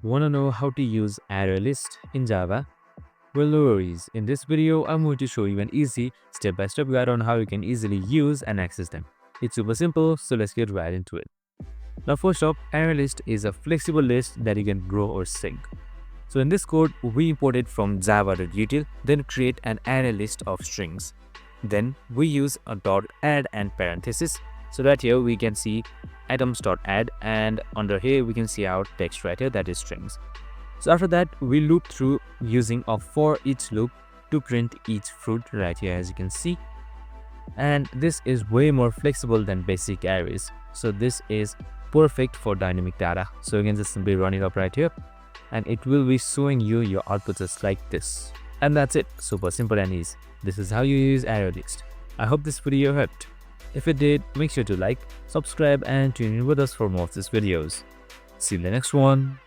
Wanna know how to use ArrayList in Java? Well, no worries. In this video, I'm going to show you an easy step-by-step guide on how you can easily use and access them. It's super simple, so let's get right into it. Now first up, ArrayList is a flexible list that you can grow or shrink. So in this code, we import it from java.util, then create an array list of strings. Then we use a .add and parenthesis so that here we can see items.add, and under here we can see our text right here, that is strings. So after that, we loop through using a for each loop to print each fruit right here, as you can see. And this is way more flexible than basic arrays. So this is perfect for dynamic data. So you can just simply run it up right here, and it will be showing you your output just like this. And that's it. Super simple and easy. This is how you use ArrayList. I hope this video helped. If it did, make sure to like, subscribe, and tune in with us for more of these videos. See you in the next one.